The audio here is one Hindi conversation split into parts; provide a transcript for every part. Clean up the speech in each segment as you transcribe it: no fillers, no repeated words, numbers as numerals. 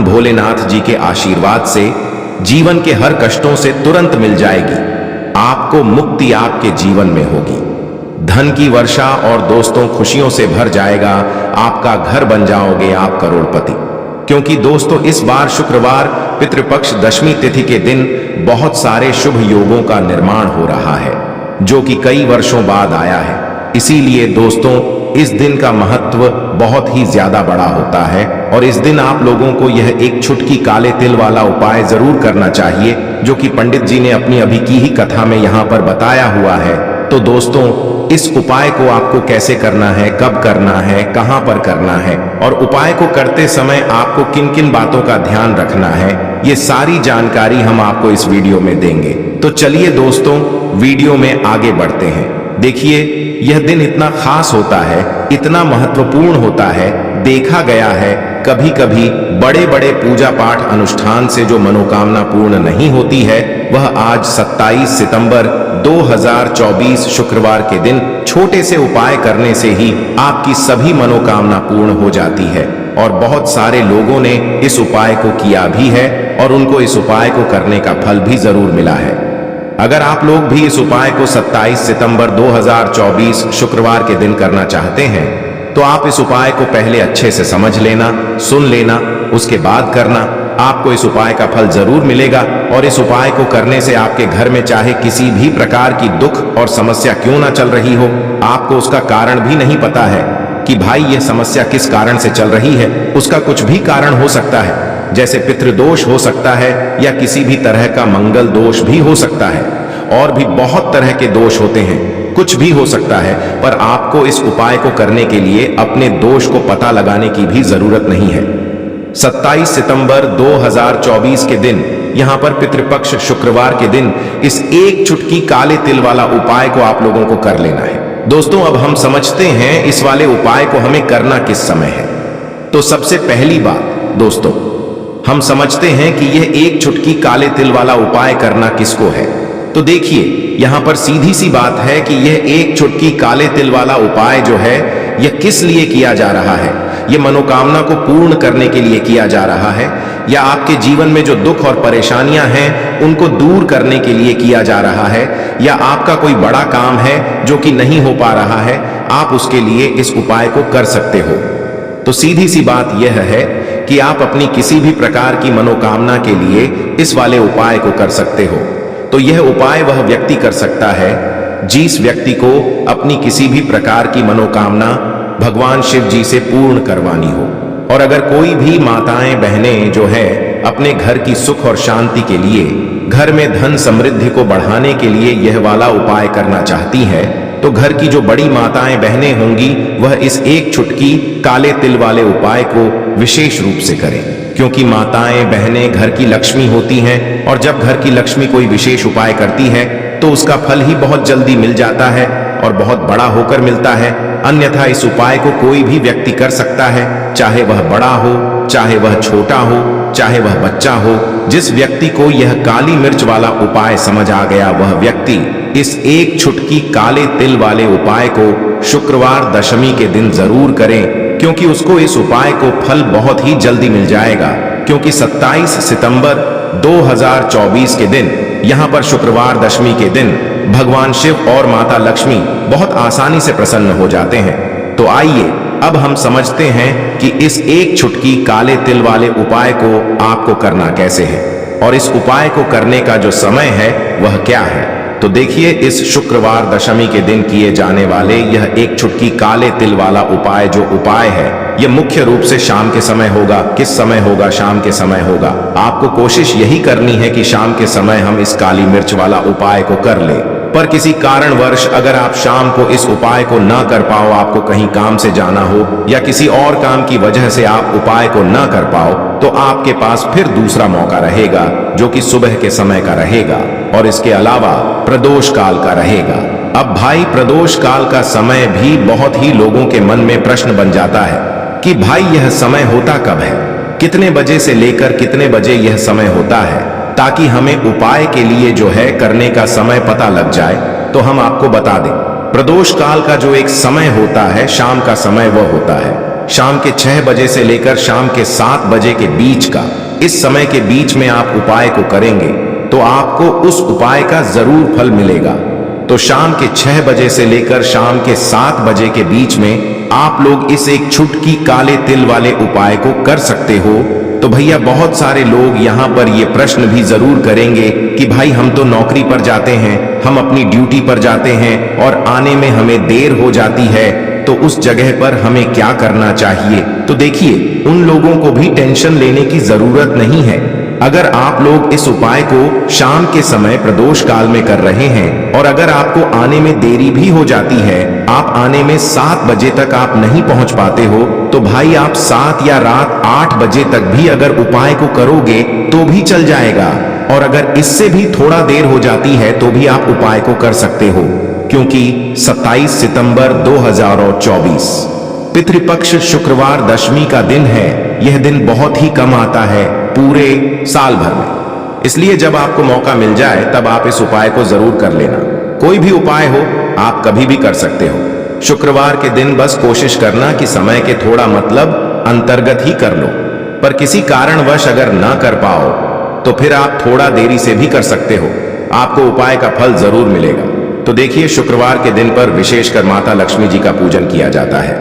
भगवान भोलेनाथ जी के आशीर्वाद से जीवन के हर कष्टों से तुरंत मिल जाएगी। आपको मुक्ति आपके जीवन में होगी। धन की वर्षा और दोस्तों खुशियों से भर जाएगा। आपका घर बन जाओगे आप करोड़पति। क्योंकि दोस्तों इस बार शुक्रवार पितृपक्ष दशमी तिथि के दिन बहुत सारे शुभ योगों का निर्माण हो रहा है, जो कि कई वर्षों बाद आया है। इसीलिए दोस्तों इस दिन का महत्व बहुत ही ज्यादा बड़ा होता है और इस दिन आप लोगों को यह एक चुटकी काले तिल वाला उपाय जरूर करना चाहिए, जो कि पंडित जी ने अपनी अभी की ही कथा में यहाँ पर बताया हुआ है। तो दोस्तों इस उपाय को आपको कैसे करना है, कब करना है, कहां पर करना है और उपाय को करते समय आपको किन किन बातों का ध्यान रखना है, ये सारी जानकारी हम आपको इस वीडियो में देंगे। तो चलिए दोस्तों वीडियो में आगे बढ़ते हैं। देखिए यह दिन इतना खास होता है, इतना महत्वपूर्ण होता है। देखा गया है कभी कभी बड़े बड़े पूजा पाठ अनुष्ठान से जो मनोकामना पूर्ण नहीं होती है, वह आज 27 सितंबर 2024 शुक्रवार के दिन छोटे से उपाय करने से ही आपकी सभी मनोकामना पूर्ण हो जाती है। और बहुत सारे लोगों ने इस उपाय को किया भी है और उनको इस उपाय को करने का फल भी जरूर मिला है। अगर आप लोग भी इस उपाय को 27 सितंबर 2024 शुक्रवार के दिन करना चाहते हैं, तो आप इस उपाय को पहले अच्छे से समझ लेना, सुन लेना, उसके बाद करना। आपको इस उपाय का फल जरूर मिलेगा और इस उपाय को करने से आपके घर में चाहे किसी भी प्रकार की दुख और समस्या क्यों ना चल रही हो, आपको उसका कारण भी नहीं पता है कि भाई यह समस्या किस कारण से चल रही है। उसका कुछ भी कारण हो सकता है, जैसे पितृदोष हो सकता है या किसी भी तरह का मंगल दोष भी हो सकता है, और भी बहुत तरह के दोष होते हैं, कुछ भी हो सकता है। पर आपको इस उपाय को करने के लिए अपने दोष को पता लगाने की भी जरूरत नहीं है। 27 सितंबर 2024 के दिन यहां पर पितृपक्ष शुक्रवार के दिन इस एक चुटकी काले तिल वाला उपाय को आप लोगों को कर लेना है। दोस्तों अब हम समझते हैं इस वाले उपाय को हमें करना किस समय है। तो सबसे पहली बात दोस्तों, हम समझते हैं कि यह एक चुटकी काले तिल वाला उपाय करना किसको है। तो देखिए यहां पर सीधी सी बात है कि यह एक चुटकी काले तिल वाला उपाय जो है यह किस लिए किया जा रहा है। यह मनोकामना को पूर्ण करने के लिए किया जा रहा है, या आपके जीवन में जो दुख और परेशानियां हैं उनको दूर करने के लिए किया जा रहा है, या आपका कोई बड़ा काम है जो कि नहीं हो पा रहा है, आप उसके लिए इस उपाय को कर सकते हो। तो सीधी सी बात यह है कि आप अपनी किसी भी प्रकार की मनोकामना के लिए इस वाले उपाय को कर सकते हो। तो यह उपाय वह व्यक्ति कर सकता है जिस व्यक्ति को अपनी किसी भी प्रकार की मनोकामना भगवान शिव जी से पूर्ण करवानी हो। और अगर कोई भी माताएं बहनें जो है अपने घर की सुख और शांति के लिए, घर में धन समृद्धि को बढ़ाने के लिए यह वाला उपाय करना चाहती हैं, तो घर की जो बड़ी माताएं बहनें होंगी वह इस एक चुटकी काले तिल वाले उपाय को विशेष रूप से करें। क्योंकि माताएं बहनें घर की लक्ष्मी होती हैं और जब घर की लक्ष्मी कोई विशेष उपाय करती है तो उसका फल ही बहुत जल्दी मिल जाता है और बहुत बड़ा होकर मिलता है। अन्यथा इस उपाय को कोई भी व्यक्ति कर सकता है, चाहे वह बड़ा हो, चाहे वह छोटा हो, चाहे वह बच्चा हो। जिस व्यक्ति को यह काली मिर्च वाला उपाय समझ आ गया वह व्यक्ति इस एक चुटकी काले तिल वाले उपाय को शुक्रवार दशमी के दिन जरूर करें, क्योंकि उसको इस उपाय को फल बहुत ही जल्दी मिल जाएगा। क्योंकि 27 सितंबर 2024 के दिन यहां पर शुक्रवार दशमी के दिन भगवान शिव और माता लक्ष्मी बहुत आसानी से प्रसन्न हो जाते हैं। तो आइए अब हम समझते हैं कि इस एक चुटकी काले तिल वाले उपाय को आपको करना कैसे है और इस उपाय को करने का जो समय है वह क्या है। तो देखिए इस शुक्रवार दशमी के दिन किए जाने वाले यह एक चुटकी काले तिल वाला उपाय जो उपाय है यह मुख्य रूप से शाम के समय होगा। किस समय होगा? शाम के समय होगा। आपको कोशिश यही करनी है कि शाम के समय हम इस काली मिर्च वाला उपाय को कर ले। पर किसी कारणवश अगर आप शाम को इस उपाय को ना कर पाओ, आपको कहीं काम से जाना हो या किसी और काम की वजह से आप उपाय को ना कर पाओ, तो आपके पास फिर दूसरा मौका रहेगा जो कि सुबह के समय का रहेगा और इसके अलावा प्रदोष काल का रहेगा। अब भाई प्रदोष काल का समय भी बहुत ही लोगों के मन में प्रश्न बन जाता है कि भाई यह समय होता कब है, कितने बजे से लेकर कितने बजे यह समय होता है, ताकि हमें उपाय के लिए जो है करने का समय पता लग जाए। तो हम आपको बता दें, प्रदोष काल का जो एक समय होता है, शाम का समय वह होता है शाम के 6 बजे से लेकर शाम के 7 बजे के बीच का, इस समय के बीच में आप उपाय को करेंगे तो आपको उस उपाय का जरूर फल मिलेगा। तो शाम के 6 बजे से लेकर शाम के 7 बजे के बीच में आप लोग इस एक छुटकी काले तिल वाले उपाय को कर सकते हो। तो भैया बहुत सारे लोग यहाँ पर ये प्रश्न भी जरूर करेंगे कि भाई हम तो नौकरी पर जाते हैं, हम अपनी ड्यूटी पर जाते हैं और आने में हमें देर हो जाती है, तो उस जगह पर हमें क्या करना चाहिए। तो देखिए, उन लोगों को भी टेंशन लेने की जरूरत नहीं है। अगर आप लोग इस उपाय को शाम के समय प्रदोष काल में कर रहे हैं और अगर आपको आने में देरी भी हो जाती है, आप आने में 7 बजे तक आप नहीं पहुंच पाते हो, तो भाई आप 7 या रात 8 बजे तक भी अगर उपाय को करोगे तो भी चल जाएगा। और अगर इससे भी थोड़ा देर हो जाती है तो भी आप उपाय को कर सकते हो, क्योंकि 27 सितंबर 2024 पितृपक्ष शुक्रवार दशमी का दिन है। यह दिन बहुत ही कम आता है पूरे साल भर में, इसलिए जब आपको मौका मिल जाए तब आप इस उपाय को जरूर कर लेना। कोई भी उपाय हो आप कभी भी कर सकते हो। शुक्रवार के दिन बस कोशिश करना कि समय के थोड़ा मतलब अंतर्गत ही कर लो, पर किसी कारणवश अगर ना कर पाओ तो फिर आप थोड़ा देरी से भी कर सकते हो, आपको उपाय का फल जरूर मिलेगा। तो देखिए, शुक्रवार के दिन पर विशेषकर माता लक्ष्मी जी का पूजन किया जाता है।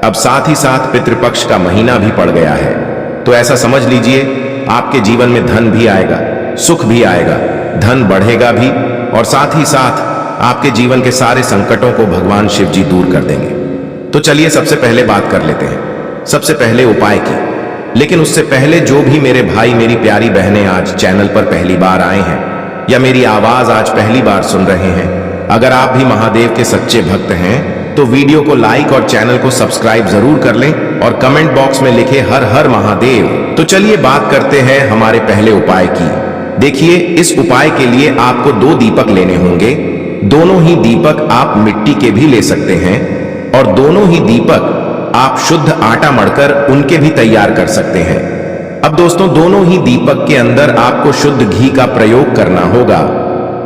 अब साथ ही साथ पितृपक्ष का महीना भी पड़ गया है, तो ऐसा समझ लीजिए आपके जीवन में धन भी आएगा, सुख भी आएगा, धन बढ़ेगा भी, और साथ ही साथ आपके जीवन के सारे संकटों को भगवान शिव जी दूर कर देंगे। तो चलिए सबसे पहले बात कर लेते हैं, सबसे पहले उपाय की। लेकिन उससे पहले जो भी मेरे भाई मेरी प्यारी बहनें आज चैनल पर पहली बार आए हैं या मेरी आवाज आज पहली बार सुन रहे हैं, अगर आप भी महादेव के सच्चे भक्त हैं तो वीडियो को लाइक और चैनल को सब्सक्राइब जरूर कर लें और कमेंट बॉक्स में लिखे हर हर महादेव। तो चलिए बात करते हैं हमारे पहले उपाय की। देखिए, इस उपाय के लिए आपको 2 दीपक लेने होंगे। दोनों ही दीपक आप मिट्टी के भी ले सकते हैं और दोनों ही दीपक आप शुद्ध आटा मढ़कर उनके भी तैयार कर सकते हैं। अब दोस्तों, दोनों ही दीपक के अंदर आपको शुद्ध घी का प्रयोग करना होगा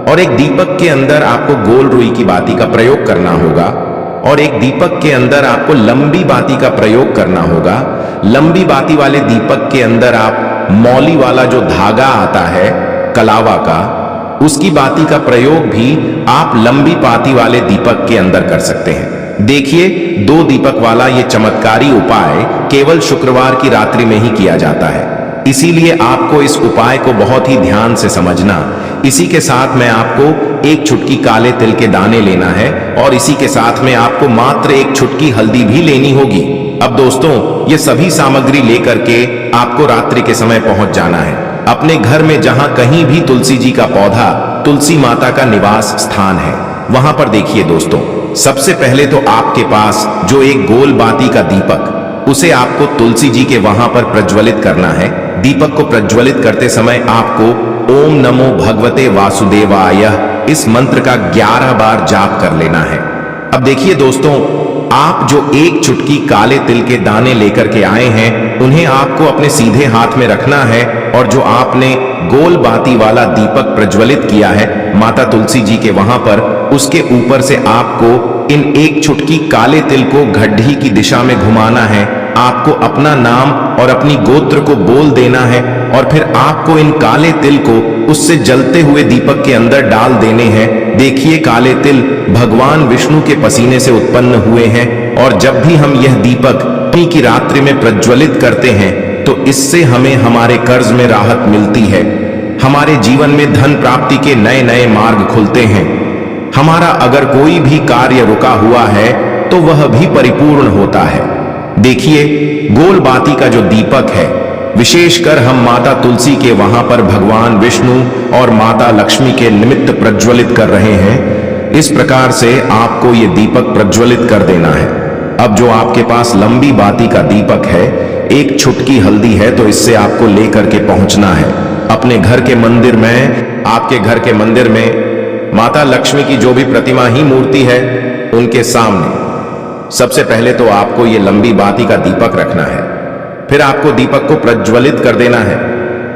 और एक दीपक के अंदर आपको गोल रुई की बाती का प्रयोग करना होगा और एक दीपक के अंदर आपको लंबी बाती का प्रयोग करना होगा। लंबी बाती वाले दीपक के अंदर आप मौली वाला जो धागा आता है कलावा का, उसकी बाती का प्रयोग भी आप लंबी बाती वाले दीपक के अंदर कर सकते हैं। देखिए, 2 दीपक वाला ये चमत्कारी उपाय केवल शुक्रवार की रात्रि में ही किया जाता है, इसीलिए आपको इस उपाय को बहुत ही ध्यान से समझना। इसी के साथ में आपको एक चुटकी काले तिल के दाने लेना है और इसी के साथ में आपको मात्र एक चुटकी हल्दी भी लेनी होगी। अब दोस्तों, ये सभी सामग्री लेकर के आपको रात्रि के समय पहुंच जाना है अपने घर में, जहां कहीं भी तुलसी जी का पौधा, तुलसी माता का निवास स्थान है, वहां पर देखिए दोस्तों, सबसे पहले तो आपके पास जो एक गोल बाती का दीपक, उसे आपको तुलसी जी के वहां पर प्रज्वलित करना है। दीपक को प्रज्वलित करते समय आपको ओम नमो भगवते वासुदेवाय इस मंत्र का 11 बार जाप कर लेना है। अब देखिए दोस्तों, आप जो एक चुटकी काले तिल के दाने लेकर के आए हैं, उन्हें आपको अपने सीधे हाथ में रखना है और जो आपने गोल बाती वाला दीपक प्रज्वलित किया है माता तुलसी जी के वहां पर, उसके ऊपर से आपको इन एक चुटकी काले तिल को गड्ढी की दिशा में घुमाना है। आपको अपना नाम और अपनी गोत्र को बोल देना है और फिर आपको इन काले तिल को उससे जलते हुए दीपक के अंदर डाल देने हैं। देखिए, काले तिल भगवान विष्णु के पसीने से उत्पन्न हुए हैं और जब भी हम यह दीपक नवमी की रात्रि में प्रज्वलित करते हैं तो इससे हमें हमारे कर्ज में राहत मिलती है, हमारे जीवन में धन प्राप्ति के नए नए मार्ग खुलते हैं, हमारा अगर कोई भी कार्य रुका हुआ है तो वह भी परिपूर्ण होता है। देखिए, गोल बाती का जो दीपक है, विशेषकर हम माता तुलसी के वहां पर भगवान विष्णु और माता लक्ष्मी के निमित्त प्रज्वलित कर रहे हैं। इस प्रकार से आपको ये दीपक प्रज्वलित कर देना है। अब जो आपके पास लंबी बाती का दीपक है, एक चुटकी हल्दी है, तो इससे आपको लेकर के पहुंचना है अपने घर के मंदिर में। आपके घर के मंदिर में माता लक्ष्मी की जो भी प्रतिमा ही मूर्ति है, उनके सामने सबसे पहले तो आपको ये लंबी बाती का दीपक रखना है। फिर आपको दीपक को प्रज्वलित कर देना है।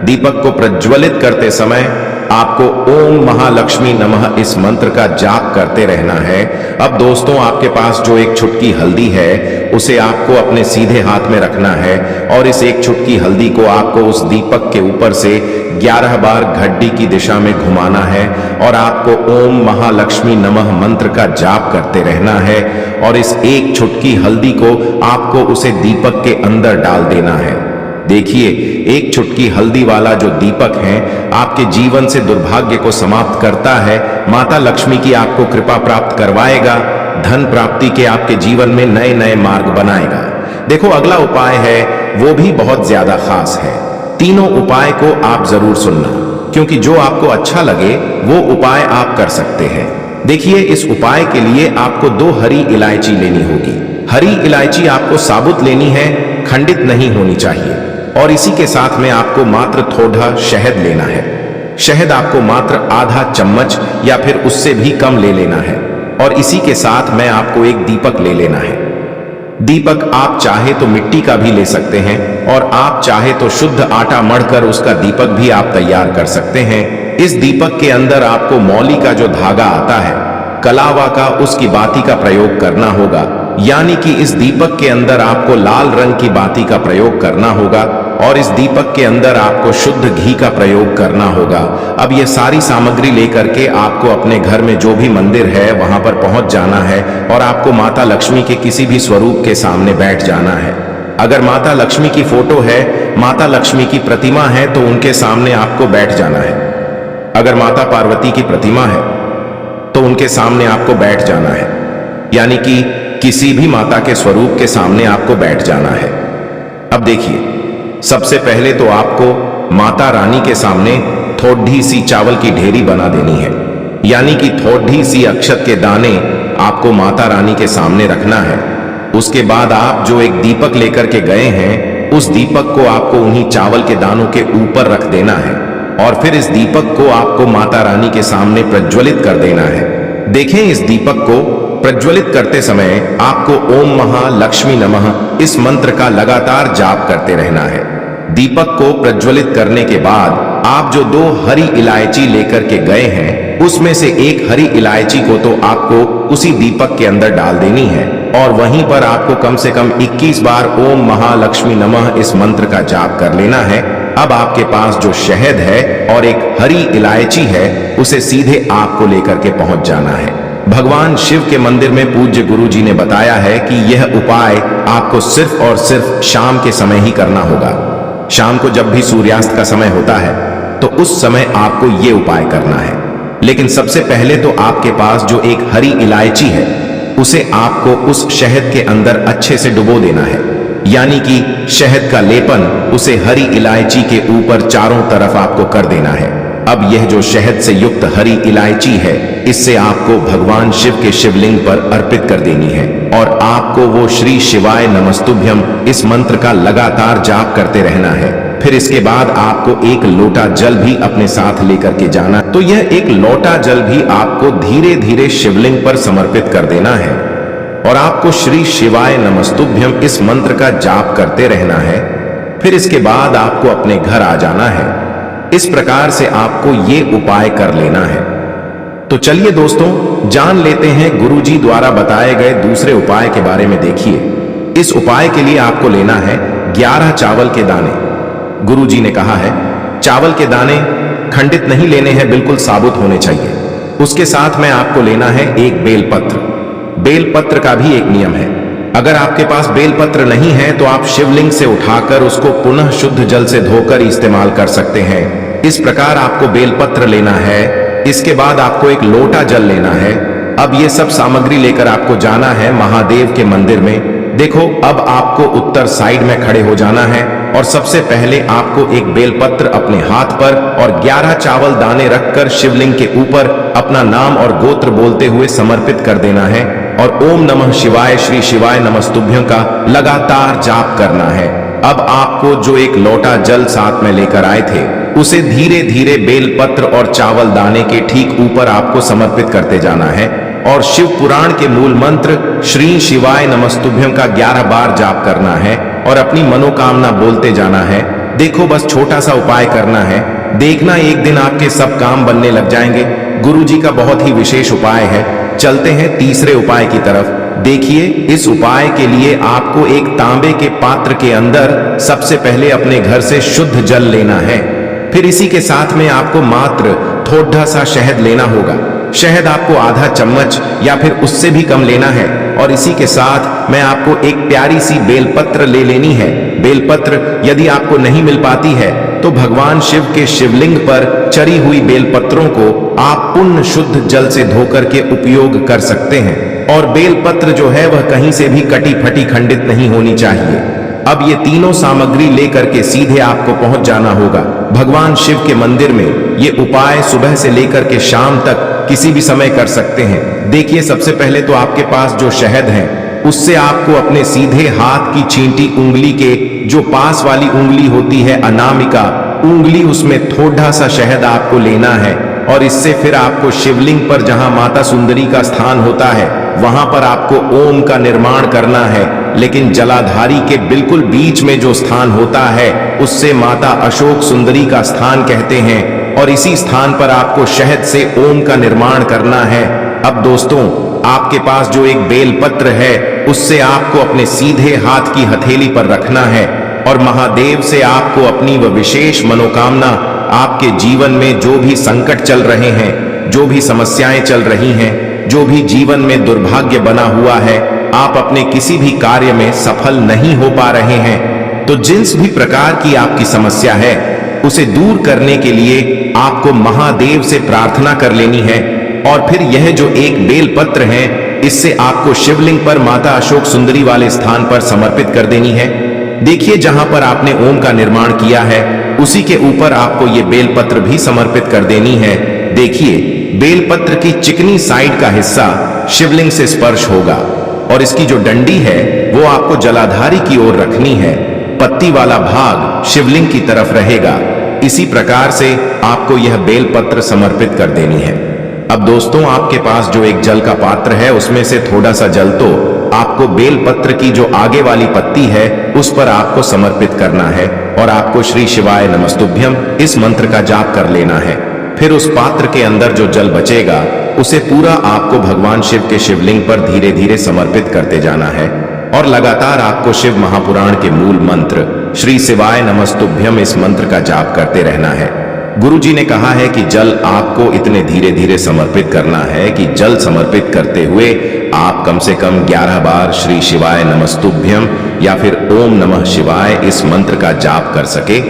दीपक को प्रज्वलित करते समय आपको ओम महालक्ष्मी नमः इस मंत्र का जाप करते रहना है। अब दोस्तों, आपके पास जो एक चुटकी हल्दी है उसे आपको अपने सीधे हाथ में रखना है और इस एक चुटकी हल्दी को आपको उस दीपक के ऊपर से 11 बार घड्डी की दिशा में घुमाना है और आपको ओम महालक्ष्मी नमः मंत्र का जाप करते रहना है और इस एक चुटकी हल्दी को आपको उसे दीपक के अंदर डाल देना है। देखिए, एक चुटकी हल्दी वाला जो दीपक है आपके जीवन से दुर्भाग्य को समाप्त करता है, माता लक्ष्मी की आपको कृपा प्राप्त करवाएगा, धन प्राप्ति के आपके जीवन में नए नए मार्ग बनाएगा। देखो, अगला उपाय है वो भी बहुत ज्यादा खास है। तीनों उपाय को आप जरूर सुनना, क्योंकि जो आपको अच्छा लगे वो उपाय आप कर सकते हैं। देखिए, इस उपाय के लिए आपको 2 हरी इलायची लेनी होगी। हरी इलायची आपको साबुत लेनी है, खंडित नहीं होनी चाहिए। और इसी के साथ में आपको मात्र थोड़ा शहद लेना है। शहद आपको मात्र आधा चम्मच या फिर उससे भी कम ले लेना है। और इसी के साथ में आपको एक दीपक ले लेना है। दीपक आप चाहे तो मिट्टी का भी ले सकते हैं और आप चाहे तो शुद्ध आटा मढ़कर उसका दीपक भी आप तैयार कर सकते हैं। इस दीपक के अंदर आपको मौली का जो धागा आता है, कलावा का, उसकी बाती का प्रयोग करना होगा। यानी कि इस दीपक के अंदर आपको लाल रंग की बाती का प्रयोग करना होगा और इस दीपक के अंदर आपको शुद्ध घी का प्रयोग करना होगा। अब ये सारी सामग्री लेकर के आपको अपने घर में जो भी मंदिर है वहां पर पहुंच जाना है और आपको माता लक्ष्मी के किसी भी स्वरूप के सामने बैठ जाना है। अगर माता लक्ष्मी की फोटो है, माता लक्ष्मी की प्रतिमा है तो उनके सामने आपको बैठ जाना है। अगर माता पार्वती की प्रतिमा है तो उनके सामने आपको बैठ जाना है। यानी कि किसी भी माता के स्वरूप के सामने आपको बैठ जाना है। अब देखिए, सबसे पहले तो आपको माता रानी के सामने थोड़ी सी चावल की ढेरी बना देनी है। यानी कि थोड़ी सी अक्षत के दाने आपको माता रानी के सामने रखना है। उसके बाद आप जो एक दीपक लेकर के गए हैं, उस दीपक को आपको उन्हीं चावल के दानों के ऊपर रख देना है और फिर इस दीपक को आपको माता रानी के सामने प्रज्वलित कर देना है। देखें, इस दीपक को प्रज्वलित करते समय आपको ओम महालक्ष्मी नमः इस मंत्र का लगातार जाप करते रहना है। दीपक को प्रज्वलित करने के बाद आप जो 2 हरी इलायची लेकर के गए हैं, उसमें से एक हरी इलायची को तो आपको उसी दीपक के अंदर डाल देनी है और वहीं पर आपको कम से कम 21 बार ओम महालक्ष्मी नमः इस मंत्र का जाप कर लेना है। अब आपके पास जो शहद है और एक हरी इलायची है, उसे सीधे आपको लेकर के पहुंच जाना है। भगवान शिव के मंदिर में पूज्य गुरु जी ने बताया है कि यह उपाय आपको सिर्फ और सिर्फ शाम के समय ही करना होगा। शाम को जब भी सूर्यास्त का समय होता है तो उस समय आपको यह उपाय करना है। लेकिन सबसे पहले तो आपके पास जो एक हरी इलायची है, उसे आपको उस शहद के अंदर अच्छे से डुबो देना है। यानी कि शहद का लेपन उसे हरी इलायची के ऊपर चारों तरफ आपको कर देना है। अब यह जो शहद से युक्त हरी इलायची है, इससे आपको भगवान शिव के शिवलिंग पर अर्पित कर देनी है और आपको वो श्री शिवाय नमस्तुभ्यम इस मंत्र का लगातार जाप करते रहना है। फिर इसके बाद आपको एक लोटा जल भी अपने साथ लेकर के जाना। तो यह एक लोटा जल भी आपको धीरे धीरे शिवलिंग पर समर्पित कर देना है और आपको श्री शिवाय नमस्तुभ्यम इस मंत्र का जाप करते रहना है। फिर इसके बाद आपको अपने घर आ जाना है। इस प्रकार से आपको ये उपाय कर लेना है। तो चलिए दोस्तों, जान लेते हैं गुरुजी द्वारा बताए गए दूसरे उपाय के बारे में। देखिए, इस उपाय के लिए आपको लेना है 11 चावल के दाने। गुरुजी ने कहा है चावल के दाने खंडित नहीं लेने हैं, बिल्कुल साबुत होने चाहिए। उसके साथ में आपको लेना है एक बेलपत्र। बेलपत्र का भी एक नियम है, अगर आपके पास बेलपत्र नहीं है तो आप शिवलिंग से उठाकर उसको पुनः शुद्ध जल से धोकर इस्तेमाल कर सकते हैं। इस प्रकार आपको बेलपत्र लेना है। इसके बाद आपको एक लोटा जल लेना है। अब ये सब सामग्री लेकर आपको जाना है महादेव के मंदिर में। देखो, अब आपको उत्तर साइड में खड़े हो जाना है और सबसे पहले आपको एक बेलपत्र अपने हाथ पर और 11 चावल दाने रखकर शिवलिंग के ऊपर अपना नाम और गोत्र बोलते हुए समर्पित कर देना है और ओम नमः शिवाय श्री शिवाय नमस्तुभ्यं का लगातार जाप करना है। अब आपको जो एक लोटा जल साथ में लेकर आए थे, उसे धीरे धीरे बेलपत्र और चावल दाने के ठीक ऊपर आपको समर्पित करते जाना है और शिव पुराण के मूल मंत्र श्री शिवाय नमस्तुभ्यं का 11 बार जाप करना है और अपनी मनोकामना बोलते जाना है। देखो, बस छोटा सा उपाय करना है देखना एक दिन आपके सब काम बनने लग जाएंगे। गुरुजी का बहुत ही विशेष उपाय है। चलते हैं तीसरे उपाय की तरफ। देखिए, इस उपाय के लिए आपको एक तांबे के पात्र के अंदर सबसे पहले अपने घर से शुद्ध जल लेना है। फिर इसी के साथ में आपको मात्र थोड़ा सा शहद लेना होगा। शहद आपको आधा चम्मच या फिर उससे भी कम लेना है। और इसी के साथ मैं आपको एक प्यारी सी बेलपत्र ले लेनी है। बेलपत्र यदि आपको नहीं मिल पाती है तो भगवान शिव के शिवलिंग पर चढ़ी हुई बेलपत्रों को आप पुण्य शुद्ध जल से धोकर के उपयोग कर सकते हैं। और बेलपत्र जो है वह कहीं से भी कटी फटी खंडित नहीं होनी चाहिए। अब ये तीनों सामग्री लेकर के सीधे आपको पहुंच जाना होगा भगवान शिव के मंदिर में। ये उपाय सुबह से लेकर के शाम तक किसी भी समय कर सकते हैं। देखिए, सबसे पहले तो आपके पास जो शहद है उससे आपको अपने सीधे हाथ की चींटी उंगली के जो पास वाली उंगली होती है अनामिका उंगली, उसमें थोड़ा सा शहद आपको लेना है। और इससे फिर आपको शिवलिंग पर जहां माता सुंदरी का स्थान होता है वहां पर आपको ओम का निर्माण करना है। लेकिन जलाधारी के बिल्कुल बीच में जो स्थान होता है उससे माता अशोक सुंदरी का स्थान कहते हैं। और इसी स्थान पर आपको शहद से ओम का निर्माण करना है। अब दोस्तों, आपके पास जो एक बेलपत्र है उससे आपको अपने सीधे हाथ की हथेली पर रखना है और महादेव से आपको अपनी वह विशेष मनोकामना, आपके जीवन में जो भी संकट चल रहे हैं, जो भी समस्याएं चल रही हैं, जो भी जीवन में दुर्भाग्य बना हुआ है, आप अपने किसी भी कार्य में सफल नहीं हो पा रहे हैं, तो जिस भी प्रकार की आपकी समस्या है उसे दूर करने के लिए आपको महादेव से प्रार्थना कर लेनी है। और फिर यह जो एक बेलपत्र है इससे आपको शिवलिंग पर माता अशोक सुंदरी वाले स्थान पर समर्पित कर देनी है। देखिए, जहां पर आपने ओम का निर्माण किया है उसी के ऊपर आपको ये बेलपत्र भी समर्पित कर देनी है। देखिए, बेलपत्र की चिकनी साइड का हिस्सा शिवलिंग से स्पर्श होगा और इसकी जो डंडी है वो आपको जलाधारी की ओर रखनी है। पत्ती वाला भाग शिवलिंग की तरफ रहेगा। इसी प्रकार से आपको यह बेलपत्र समर्पित कर देनी है। अब दोस्तों, आपके पास जो एक जल का पात्र है उसमें से थोड़ा सा जल तो आपको बेलपत्र की जो आगे वाली पत्ती है उस पर आपको समर्पित करना है और आपको श्री शिवाय नमस्तुभ्यम इस मंत्र का जाप कर लेना है। फिर उस पात्र के अंदर जो जल बचेगा उसे पूरा आपको भगवान शिव के शिवलिंग पर धीरे धीरे समर्पित करते जाना है और लगातार आपको शिव महापुराण के मूल मंत्र श्री शिवाय नमस्तुभ्यम इस मंत्र का जाप करते रहना है। गुरुजी ने कहा है कि जल आपको इतने धीरे धीरे समर्पित करना है कि जल समर्पित करते हुए आप कम से कम 11 बार श्री शिवाय नमस्तुभ्यम या फिर ओम नमः शिवाय इस मंत्र का जाप कर सके।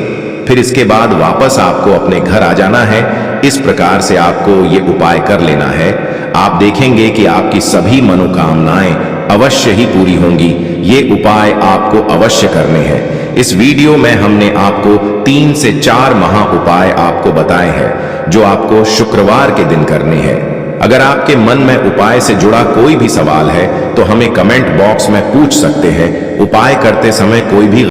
फिर इसके बाद वापस आपको अपने घर आ जाना है। इस प्रकार से आपको ये उपाय कर लेना है। आप देखेंगे कि आपकी सभी मनोकामनाएं अवश्य ही पूरी होंगी। ये उपाय आपको अवश्य करने हैं। इस वीडियो में हमने आपको 3 से 4 महा उपाय आपको बताए हैं जो आपको शुक्रवार के दिन करने हैं। अगर आपके मन में उपाय से जुड़ा कोई भी सवाल है तो हमें कमेंट बॉक्स में पूछ सकते हैं। उपाय करते समय कोई भी